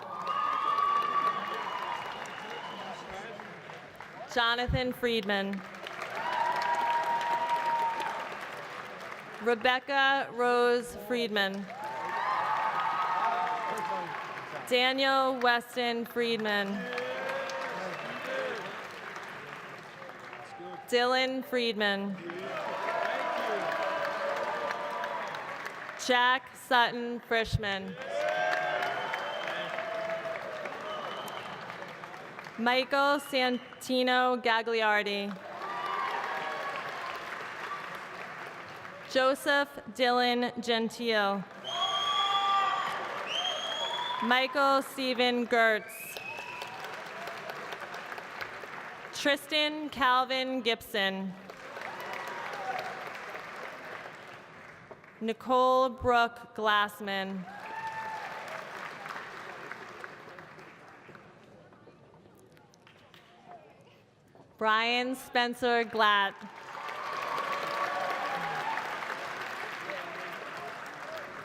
Jonathan Friedman. Rebecca Rose Friedman. Daniel Weston Friedman. Dylan Friedman. Jack Sutton Frischman. Michael Santino Gagliardi. Joseph Dylan Gentile. Michael Stephen Gertz. Tristan Calvin Gibson. Nicole Brooke Glassman. Brian Spencer Glat.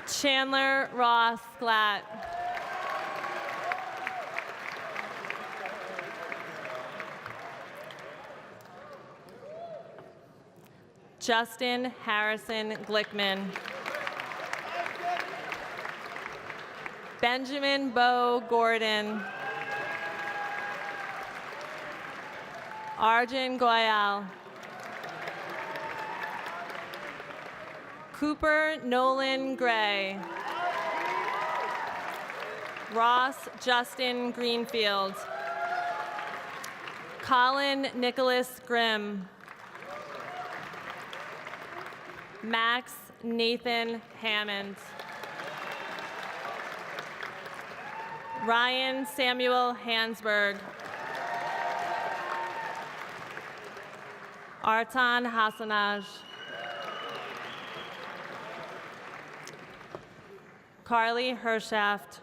Chandler Ross Glat. Justin Harrison Glickman. Benjamin Bo Gordon. Arjun Goyal. Cooper Nolan Gray. Ross Justin Greenfield. Colin Nicholas Grimm. Max Nathan Hammond. Ryan Samuel Hansberg. Artan Hassanaj. Carly Hershaft.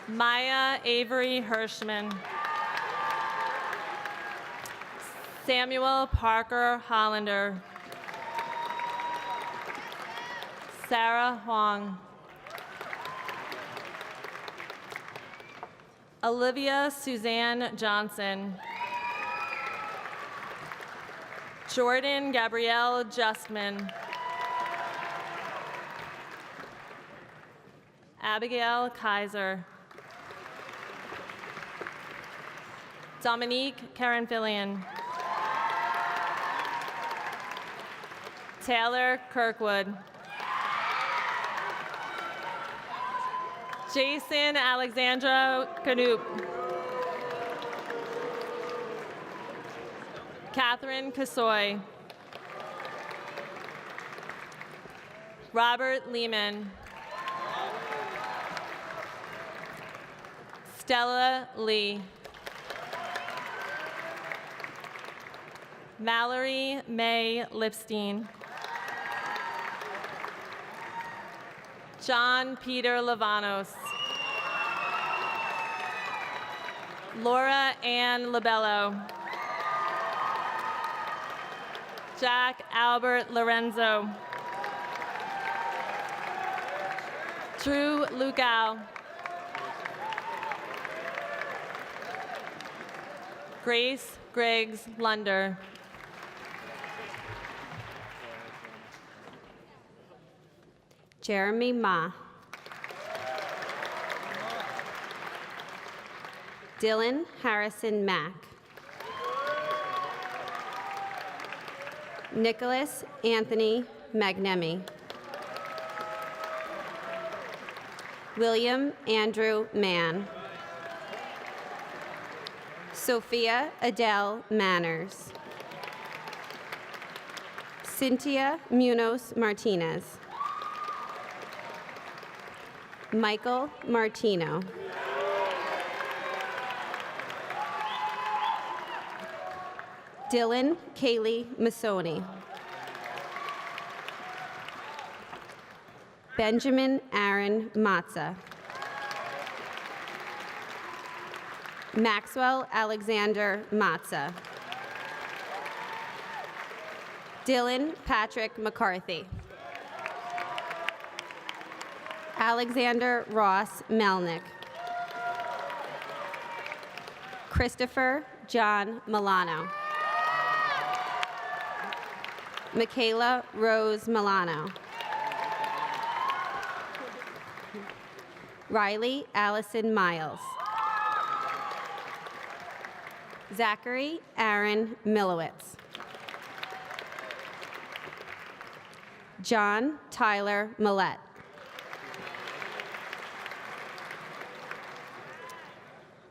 Maya Avery Hirschman. Samuel Parker Hollander. Sarah Huang. Olivia Suzanne Johnson. Jordan Gabrielle Justman. Abigail Kaiser. Dominique Karenfillian. Taylor Kirkwood. Jason Alexandra Canoop. Catherine Kasoy. Robert Lehman. Stella Lee. Mallory May Lipstein. John Peter Lavanos. Laura Ann Labello. Jack Albert Lorenzo. Drew Lugau. Grace Griggs Lunder. Jeremy Ma. Dylan Harrison Mack. Nicholas Anthony Magnemi. William Andrew Mann. Sophia Adele Manners. Cynthia Munoz Martinez. Michael Martino. Dylan Kaylee Masoni. Benjamin Aaron Matza. Maxwell Alexander Matza. Dylan Patrick McCarthy. Alexander Ross Melnick. Christopher John Milano. Michaela Rose Milano. Riley Allison Miles. Zachary Aaron Milowitz. John Tyler Millette.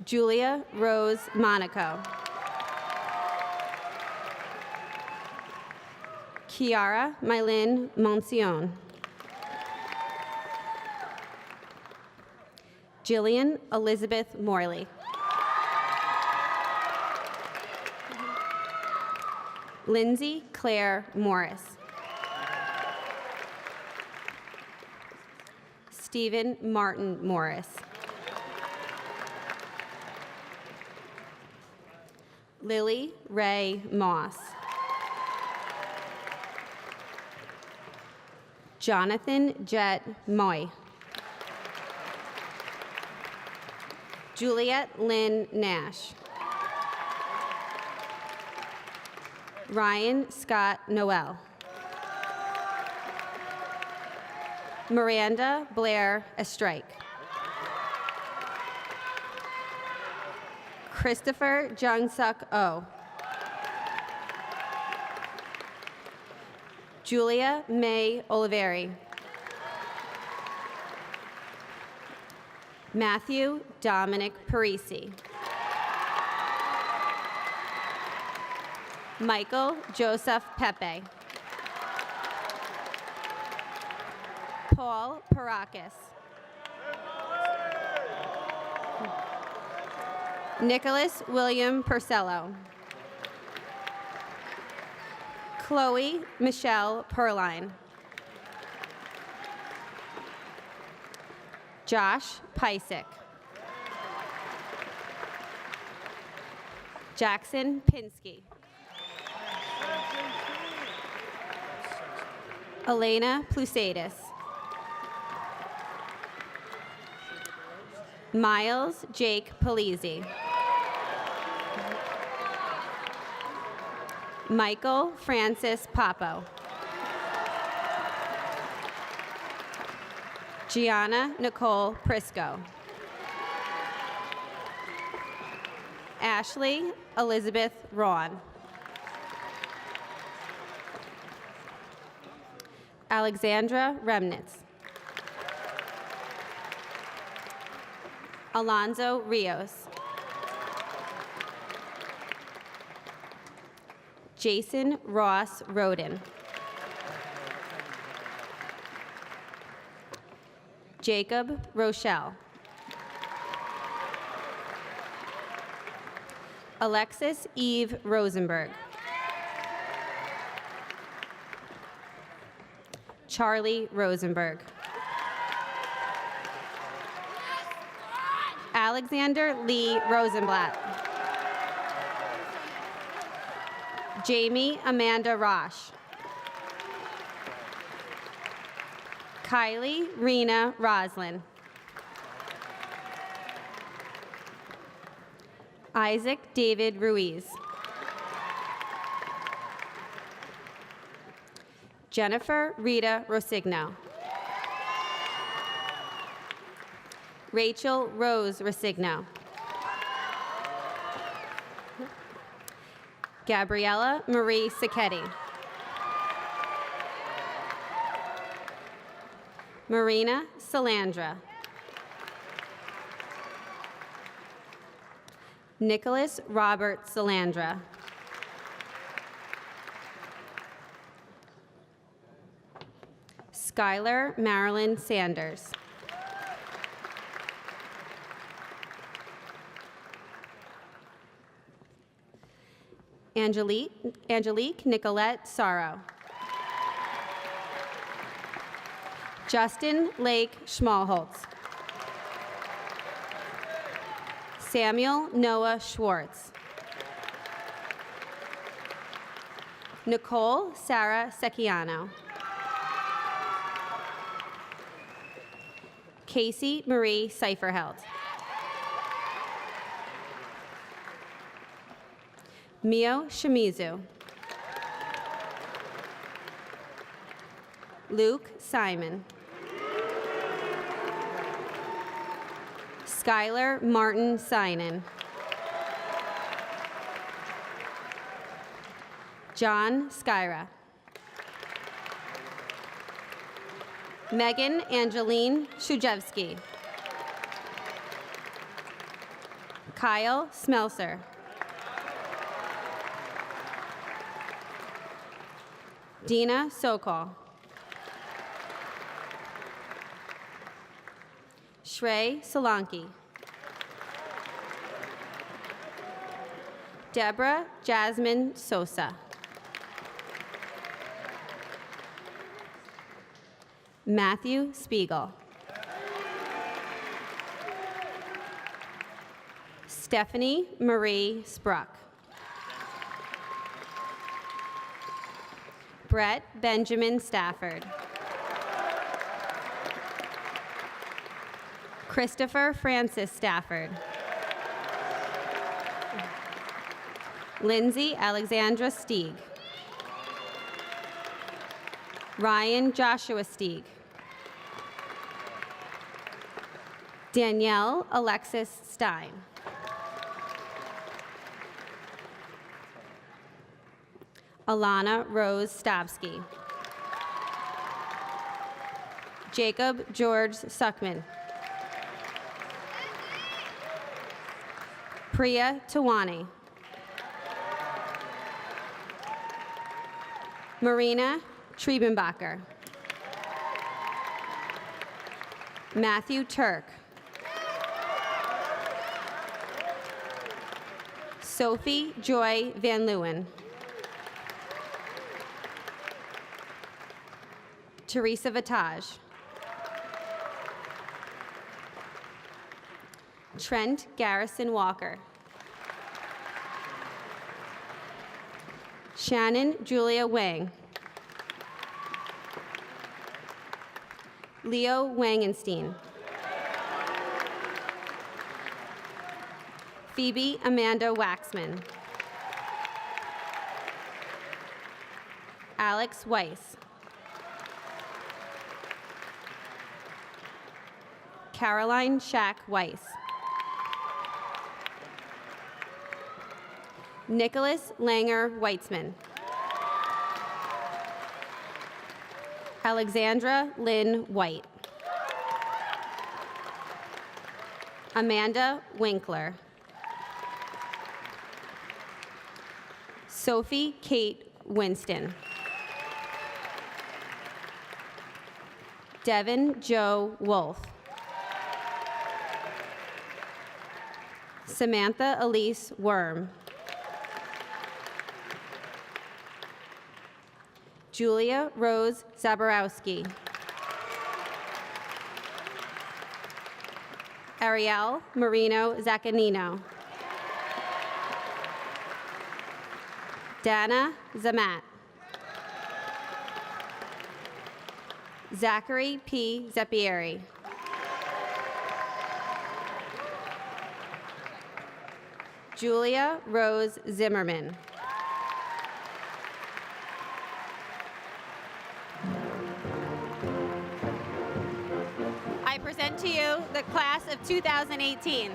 Julia Rose Monaco. Kiara Mylin Moncion. Jillian Elizabeth Morley. Lindsay Claire Morris. Stephen Martin Morris. Lily Ray Moss. Jonathan Jet Moy. Juliet Lynn Nash. Ryan Scott Noel. Miranda Blair Estrike. Christopher Jungsuk Oh. Julia May Oliveri. Matthew Dominic Parisi. Michael Joseph Pepe. Paul Parakis. Nicholas William Purcello. Chloe Michelle Perline. Josh Pysick. Jackson Pinsky. Elena Plusadis. Miles Jake Polizzi. Michael Francis Papo. Gianna Nicole Prisco. Ashley Elizabeth Rawn. Alexandra Remnitz. Alonzo Rios. Jason Ross Roden. Jacob Rochelle. Alexis Eve Rosenberg. Charlie Rosenberg. Alexander Lee Rosenblatt. Jamie Amanda Rosh. Kylie Rena Roslin. Isaac David Ruiz. Jennifer Rita Rosigno. Rachel Rose Rosigno. Gabriella Marie Sacchetti. Marina Salandra. Nicholas Robert Salandra. Skylar Marilyn Sanders. Angelique Nicolette Sorrow. Justin Lake Schmalholtz. Samuel Noah Schwartz. Nicole Sarah Secchiano. Casey Marie Seiferheld. Mio Shimizu. Luke Simon. Skylar Martin Synan. John Skyra. Megan Angeline Shujevsky. Kyle Smelser. Dina Sokol. Shrey Solanki. Deborah Jasmine Sosa. Matthew Spiegel. Stephanie Marie Spruck. Brett Benjamin Stafford. Christopher Francis Stafford. Lindsay Alexandra Stieg. Ryan Joshua Stieg. Danielle Alexis Stein. Alana Rose Stabsky. Jacob George Suckman. Priya Tawani. Marina Triebenbacher. Matthew Turk. Sophie Joy Van Leeuwen. Teresa Vitage. Trent Garrison Walker. Shannon Julia Wang. Leo Wangenstein. Phoebe Amanda Waxman. Alex Weiss. Caroline Shack Weiss. Nicholas Langer Weitzman. Alexandra Lynn White. Amanda Winkler. Sophie Kate Winston. Devin Joe Wolf. Samantha Elise Worm. Julia Rose Zaborowski. Ariel Marino Zaccanino. Dana Zamat. Zachary P. Zeppieri. Julia Rose Zimmerman. I present to you the class of 2018.